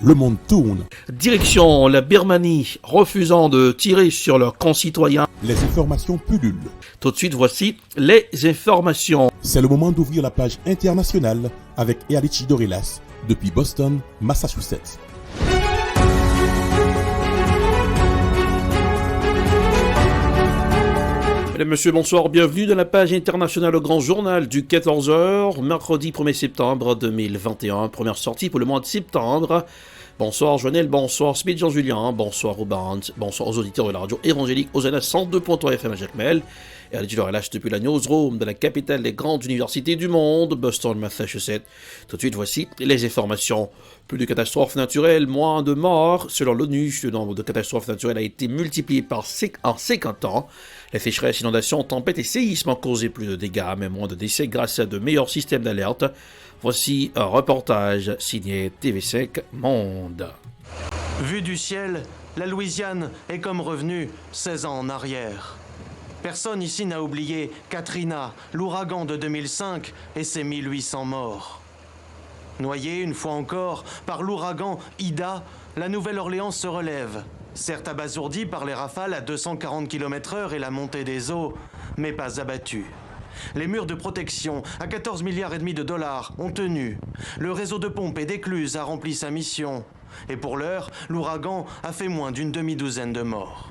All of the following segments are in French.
le monde tourne. Direction la Birmanie, refusant de tirer sur leurs concitoyens. Les informations pullulent. Tout de suite, voici les informations. C'est le moment d'ouvrir la page internationale avec Ealichi Dorilas depuis Boston, Massachusetts. Mesdames, Messieurs, bonsoir, bienvenue dans la page internationale au grand journal du 14h, mercredi 1er septembre 2021, première sortie pour le mois de septembre. Bonsoir Joannel, bonsoir Smith Jean-Julien, bonsoir Ruban, bonsoir aux auditeurs de la radio évangélique Osana 102.3 FM à Jacmel, et à l'éditeur LH depuis la newsroom de la capitale des grandes universités du monde, Boston, Massachusetts. Tout de suite, voici les informations. Plus de catastrophes naturelles, moins de morts. Selon l'ONU, le nombre de catastrophes naturelles a été multiplié en 50 ans. Les sécheresses, inondations, tempêtes et séismes ont causé plus de dégâts, mais moins de décès grâce à de meilleurs systèmes d'alerte. Voici un reportage signé TV5 Monde. Vue du ciel, la Louisiane est comme revenue 16 ans en arrière. Personne ici n'a oublié Katrina, l'ouragan de 2005 et ses 1800 morts. Noyée une fois encore par l'ouragan Ida, la Nouvelle-Orléans se relève. Certes abasourdie par les rafales à 240 km/h et la montée des eaux, mais pas abattue. Les murs de protection à 14,5 milliards de dollars ont tenu. Le réseau de pompes et d'écluses a rempli sa mission. Et pour l'heure, l'ouragan a fait moins d'une demi-douzaine de morts.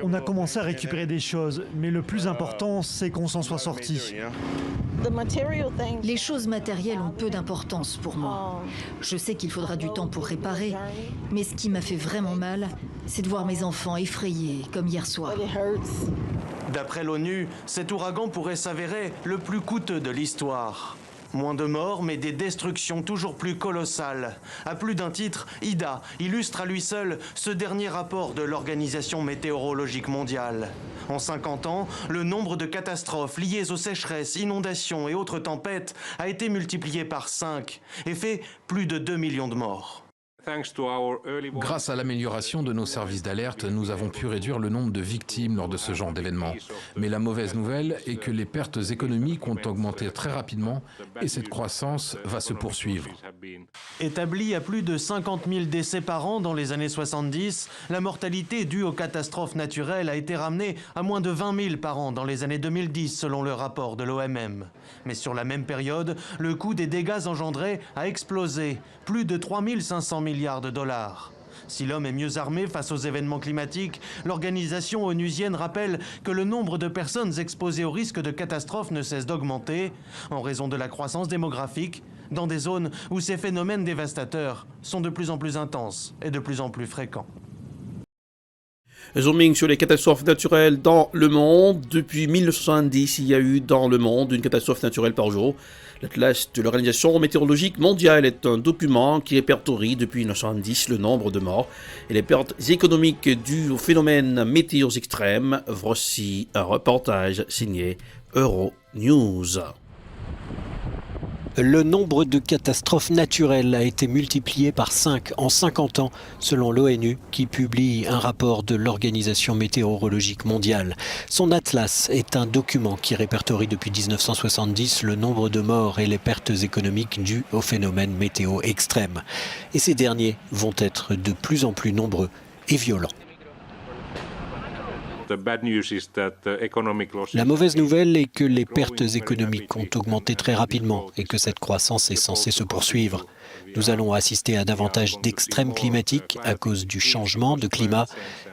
On a commencé à récupérer des choses, mais le plus important, c'est qu'on s'en soit sorti. Les choses matérielles ont peu d'importance pour moi. Je sais qu'il faudra du temps pour réparer, mais ce qui m'a fait vraiment mal, c'est de voir mes enfants effrayés, comme hier soir. D'après l'ONU, cet ouragan pourrait s'avérer le plus coûteux de l'histoire. Moins de morts, mais des destructions toujours plus colossales. À plus d'un titre, Ida illustre à lui seul ce dernier rapport de l'Organisation météorologique mondiale. En 50 ans, le nombre de catastrophes liées aux sécheresses, inondations et autres tempêtes a été multiplié par 5 et fait plus de 2 millions de morts. Grâce à l'amélioration de nos services d'alerte, nous avons pu réduire le nombre de victimes lors de ce genre d'événements. Mais la mauvaise nouvelle est que les pertes économiques ont augmenté très rapidement et cette croissance va se poursuivre. Établie à plus de 50 000 décès par an dans les années 70, la mortalité due aux catastrophes naturelles a été ramenée à moins de 20 000 par an dans les années 2010 selon le rapport de l'OMM. Mais sur la même période, le coût des dégâts engendrés a explosé, plus de 3 500 milliards de dollars. Si l'homme est mieux armé face aux événements climatiques, l'organisation onusienne rappelle que le nombre de personnes exposées au risque de catastrophe ne cesse d'augmenter en raison de la croissance démographique dans des zones où ces phénomènes dévastateurs sont de plus en plus intenses et de plus en plus fréquents. Zooming sur les catastrophes naturelles dans le monde. Depuis 1970, il y a eu dans le monde une catastrophe naturelle par jour. L'Atlas de l'Organisation météorologique mondiale est un document qui répertorie depuis 1970 le nombre de morts et les pertes économiques dues aux phénomènes météo extrêmes. Voici un reportage signé Euronews. Le nombre de catastrophes naturelles a été multiplié par 5 en 50 ans, selon l'ONU, qui publie un rapport de l'Organisation météorologique mondiale. Son atlas est un document qui répertorie depuis 1970 le nombre de morts et les pertes économiques dues aux phénomènes météo extrêmes. Et ces derniers vont être de plus en plus nombreux et violents. La mauvaise nouvelle est que les pertes économiques ont augmenté très rapidement et que cette croissance est censée se poursuivre. Nous allons assister à davantage d'extrêmes climatiques à cause du changement de climat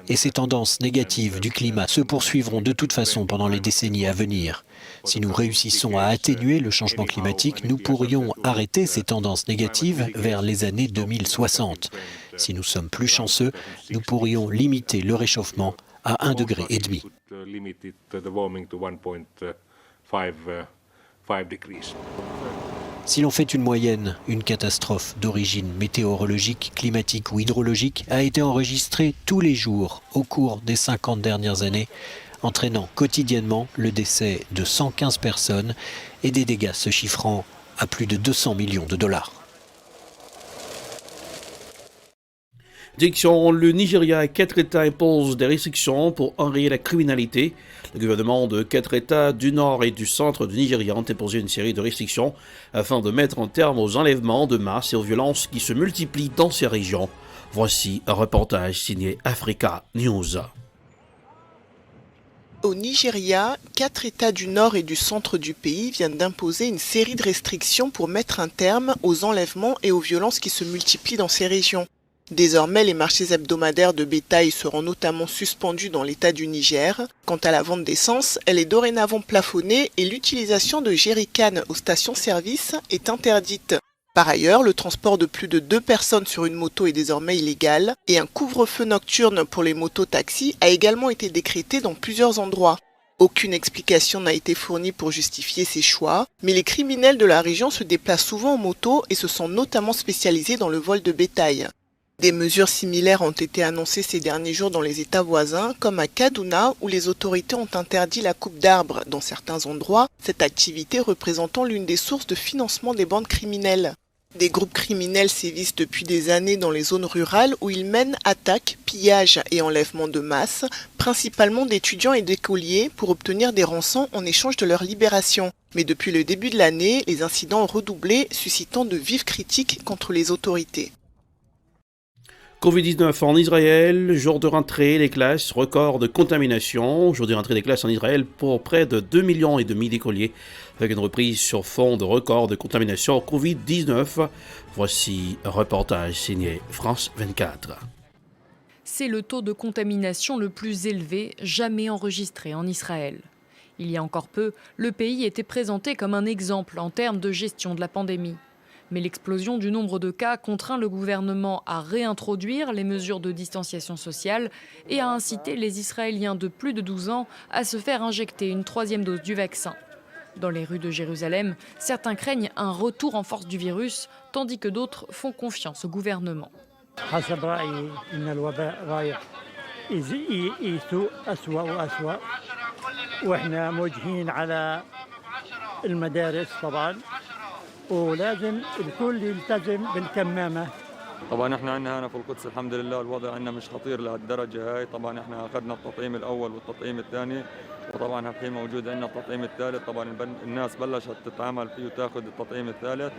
et ces tendances négatives du climat se poursuivront de toute façon pendant les décennies à venir. Si nous réussissons à atténuer le changement climatique, nous pourrions arrêter ces tendances négatives vers les années 2060. Si nous sommes plus chanceux, nous pourrions limiter le réchauffement à 1,5 degré. Si l'on fait une moyenne, une catastrophe d'origine météorologique, climatique ou hydrologique a été enregistrée tous les jours au cours des 50 dernières années, entraînant quotidiennement le décès de 115 personnes et des dégâts se chiffrant à plus de 200 millions de dollars. Direction le Nigeria, 4 États imposent des restrictions pour enrayer la criminalité. Le gouvernement de 4 États du nord et du centre du Nigeria ont imposé une série de restrictions afin de mettre un terme aux enlèvements de masse et aux violences qui se multiplient dans ces régions. Voici un reportage signé Africa News. Au Nigeria, 4 États du nord et du centre du pays viennent d'imposer une série de restrictions pour mettre un terme aux enlèvements et aux violences qui se multiplient dans ces régions. Désormais, les marchés hebdomadaires de bétail seront notamment suspendus dans l'État du Niger. Quant à la vente d'essence, elle est dorénavant plafonnée et l'utilisation de jerrycans aux stations-service est interdite. Par ailleurs, le transport de plus de 2 personnes sur une moto est désormais illégal et un couvre-feu nocturne pour les motos-taxis a également été décrété dans plusieurs endroits. Aucune explication n'a été fournie pour justifier ces choix, mais les criminels de la région se déplacent souvent en moto et se sont notamment spécialisés dans le vol de bétail. Des mesures similaires ont été annoncées ces derniers jours dans les États voisins, comme à Kaduna, où les autorités ont interdit la coupe d'arbres dans certains endroits, cette activité représentant l'une des sources de financement des bandes criminelles. Des groupes criminels sévissent depuis des années dans les zones rurales où ils mènent attaques, pillages et enlèvements de masse, principalement d'étudiants et d'écoliers pour obtenir des rançons en échange de leur libération. Mais depuis le début de l'année, les incidents ont redoublé, suscitant de vives critiques contre les autorités. Covid-19 en Israël, jour de rentrée des classes, record de contamination, jour de rentrée des classes en Israël pour près de 2,5 millions d'écoliers, avec une reprise sur fond de record de contamination Covid-19. Voici un reportage signé France 24. C'est le taux de contamination le plus élevé jamais enregistré en Israël. Il y a encore peu, le pays était présenté comme un exemple en termes de gestion de la pandémie. Mais l'explosion du nombre de cas contraint le gouvernement à réintroduire les mesures de distanciation sociale et à inciter les Israéliens de plus de 12 ans à se faire injecter une 3e dose du vaccin. Dans les rues de Jérusalem, certains craignent un retour en force du virus, tandis que d'autres font confiance au gouvernement. ولازم الكل يلتزم بالكمامة. طبعا احنا عندنا هنا في القدس الحمد لله الوضع عندنا مش خطير لهالدرجة هاي، طبعا احنا اخذنا التطعيم الاول والتطعيم الثاني وطبعا الحين موجود عندنا التطعيم الثالث، طبعا الناس بلشت تتعامل فيه وتاخذ التطعيم الثالث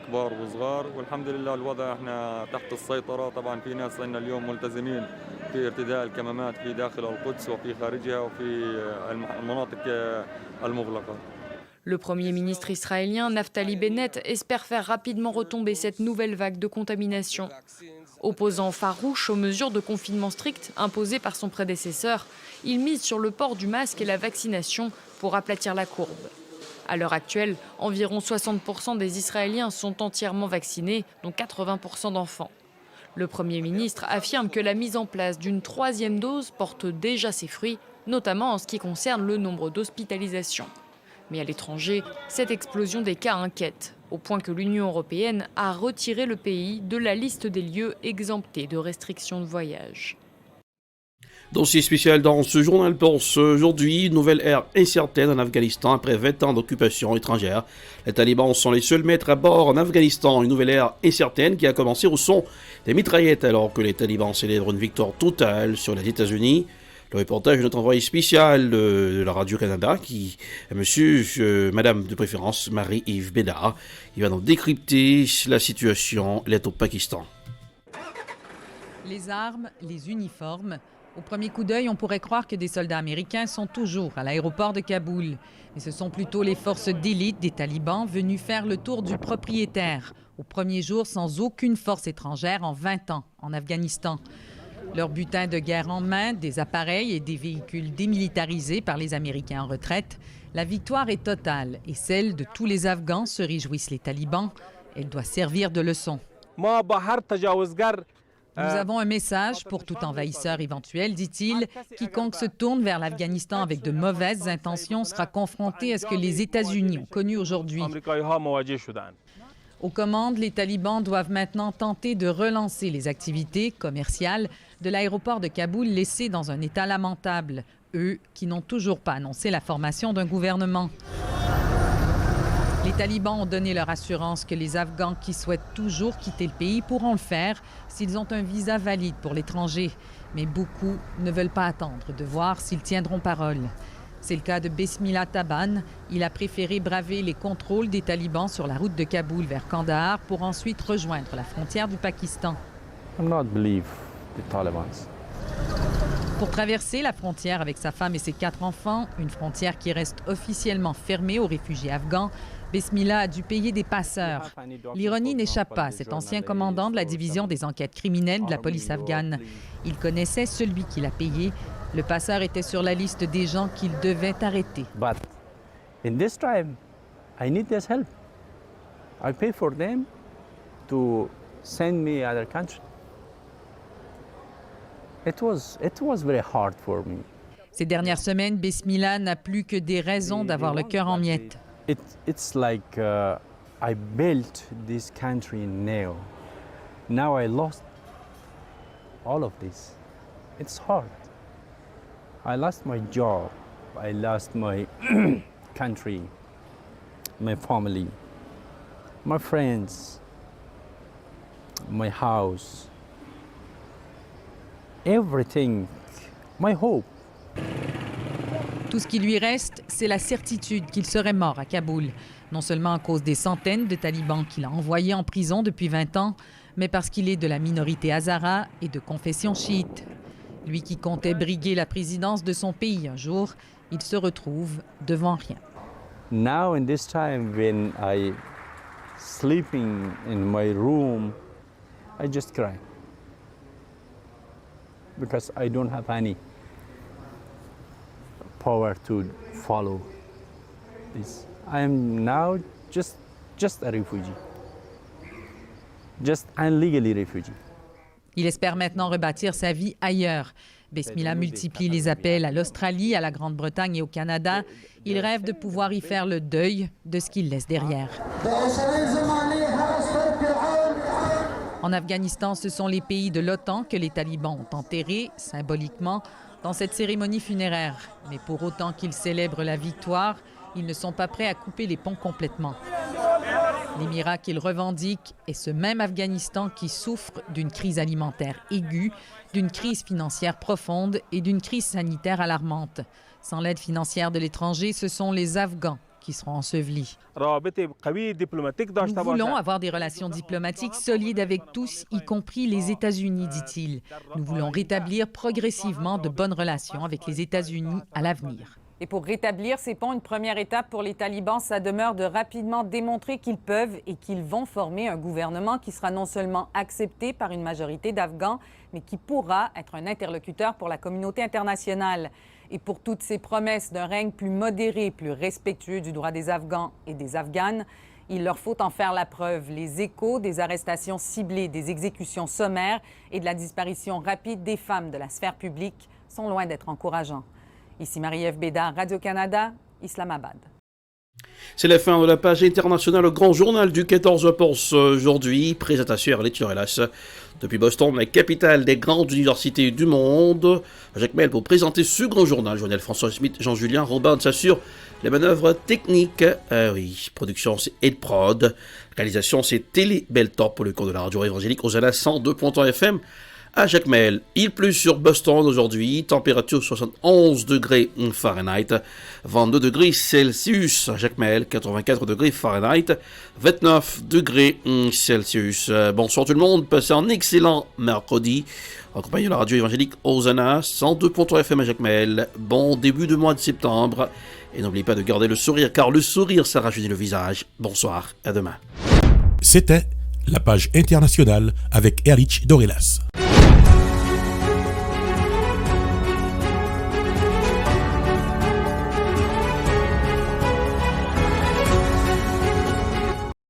كبار وصغار، والحمد لله الوضع احنا تحت السيطرة. طبعا في ناس عندنا اليوم ملتزمين في ارتداء الكمامات في داخل القدس وفي خارجها وفي المناطق المغلقة. Le Premier ministre israélien Naftali Bennett espère faire rapidement retomber cette nouvelle vague de contamination. Opposant farouche aux mesures de confinement strictes imposées par son prédécesseur, il mise sur le port du masque et la vaccination pour aplatir la courbe. À l'heure actuelle, environ 60% des Israéliens sont entièrement vaccinés, dont 80% d'enfants. Le Premier ministre affirme que la mise en place d'une 3e dose porte déjà ses fruits, notamment en ce qui concerne le nombre d'hospitalisations. Mais à l'étranger, cette explosion des cas inquiète, au point que l'Union européenne a retiré le pays de la liste des lieux exemptés de restrictions de voyage. Dossier spécial dans ce journal pour aujourd'hui, nouvelle ère incertaine en Afghanistan après 20 ans d'occupation étrangère. Les talibans sont les seuls maîtres à bord en Afghanistan, une nouvelle ère incertaine qui a commencé au son des mitraillettes alors que les talibans célèbrent une victoire totale sur les États-Unis. Le reportage de notre envoyé spécial de la Radio-Canada, qui est madame de préférence, Marie-Yves Bédard. Il va nous décrypter la situation, l'aide au Pakistan. Les armes, les uniformes. Au premier coup d'œil, on pourrait croire que des soldats américains sont toujours à l'aéroport de Kaboul. Mais ce sont plutôt les forces d'élite des talibans venues faire le tour du propriétaire, au premier jour sans aucune force étrangère en 20 ans en Afghanistan. Leur butin de guerre en main, des appareils et des véhicules démilitarisés par les Américains en retraite, la victoire est totale et celle de tous les Afghans se réjouissent les talibans. Elle doit servir de leçon. Nous avons un message pour tout envahisseur éventuel, dit-il. Quiconque se tourne vers l'Afghanistan avec de mauvaises intentions sera confronté à ce que les États-Unis ont connu aujourd'hui. Aux commandes, les talibans doivent maintenant tenter de relancer les activités commerciales de l'aéroport de Kaboul laissé dans un état lamentable, eux qui n'ont toujours pas annoncé la formation d'un gouvernement. Les Les talibans ont donné leur assurance que les Afghans qui souhaitent toujours quitter le pays pourront le faire s'ils ont un visa valide pour l'étranger. Mais beaucoup ne veulent pas attendre de voir s'ils tiendront parole. C'est le cas de Besmillah Taban. Il a préféré braver les contrôles des talibans sur la route de Kaboul vers Kandahar pour ensuite rejoindre la frontière du Pakistan. Pour traverser la frontière avec sa femme et ses 4 enfants, une frontière qui reste officiellement fermée aux réfugiés afghans, Besmillah a dû payer des passeurs. L'ironie n'échappe pas à cet ancien commandant de la division des enquêtes criminelles de la police afghane. Il connaissait celui qui l'a payé. Le passeur était sur la liste des gens qu'il devait arrêter. But in this time, I need this help. I pay for them to send me other country. It was very hard for me. Ces dernières semaines, Besmillah n'a plus que des raisons d'avoir le cœur en miettes. It's like I built this country now. Now I lost all of this. It's hard. I lost my job. I lost my country, my family, my friends, my house, everything, my hope. Tout ce qui lui reste, c'est la certitude qu'il serait mort à Kaboul, non seulement à cause des centaines de talibans qu'il a envoyés en prison depuis 20 ans, mais parce qu'il est de la minorité hazara et de confession chiite. Lui qui comptait briguer la présidence de son pays un jour, il se retrouve devant rien. Now in this time when I sleeping in my room, I just cry. Because I don't have any power to follow this. I am now just a refugee. Just illegally refugee. Il espère maintenant rebâtir sa vie ailleurs. Besmillah multiplie les appels à l'Australie, à la Grande-Bretagne et au Canada. Il rêve de pouvoir y faire le deuil de ce qu'il laisse derrière. En Afghanistan, ce sont les pays de l'OTAN que les talibans ont enterrés, symboliquement, dans cette cérémonie funéraire. Mais pour autant qu'ils célèbrent la victoire, ils ne sont pas prêts à couper les ponts complètement. L'émirat qu'ils revendiquent est ce même Afghanistan qui souffre d'une crise alimentaire aiguë, d'une crise financière profonde et d'une crise sanitaire alarmante. Sans l'aide financière de l'étranger, ce sont les Afghans qui seront ensevelis. Nous voulons avoir des relations diplomatiques solides avec tous, y compris les États-Unis, dit-il. Nous voulons rétablir progressivement de bonnes relations avec les États-Unis à l'avenir. Et pour rétablir ces ponts, une première étape pour les talibans, ça demeure de rapidement démontrer qu'ils peuvent et qu'ils vont former un gouvernement qui sera non seulement accepté par une majorité d'Afghans, mais qui pourra être un interlocuteur pour la communauté internationale. Et pour toutes ces promesses d'un règne plus modéré, plus respectueux du droit des Afghans et des Afghanes, il leur faut en faire la preuve. Les échos des arrestations ciblées, des exécutions sommaires et de la disparition rapide des femmes de la sphère publique sont loin d'être encourageants. Ici Marie-Ève Bédard, Radio-Canada, Islamabad. C'est la fin de la page internationale, le grand journal du 14 pour aujourd'hui. Présentation Erlich Dorelas. Depuis Boston, la capitale des grandes universités du monde. Jacques Mel pour présenter ce grand journal. Journal François Smith, Jean-Julien Robin s'assure les manœuvres techniques. Oui, production c'est Edprod. Réalisation c'est Télé Beltop pour le cours de la radio évangélique aux 102.3 FM. À Jacmel, il pleut sur Boston aujourd'hui, température 71 degrés Fahrenheit, 22 degrés Celsius à Jacmel, 84 degrés Fahrenheit, 29 degrés Celsius. Bonsoir tout le monde, passez un excellent mercredi, en compagnie de la radio évangélique Hosanna, 102.3 FM à Jacmel. Bon début de mois de septembre, et n'oubliez pas de garder le sourire, car le sourire, ça rajeunit le visage. Bonsoir, à demain. C'était la page internationale avec Erlich Dorelas.